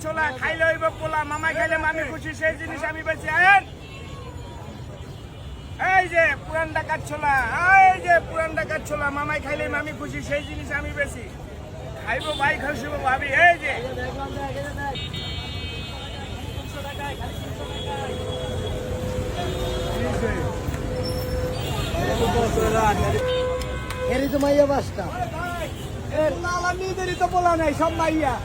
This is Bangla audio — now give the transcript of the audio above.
ছোলা খাইলে হইব পোলা, মামাই খাইলে মামি খুশি, সেই জিনিস আমি বেশি। আয়েন এই যে পুরান ঢাকার ছোলা, এই যে পুরান ঢাকার ছোলা, মামাই খাইলে মামি খুশি, সেই জিনিস আমি বেশি। খাইবো ভাই, খুশিব ভাবি। এই যে এরই তো মাইয়া বাসটা নিজেরই তো পোলা নাই, সব মাইয়া।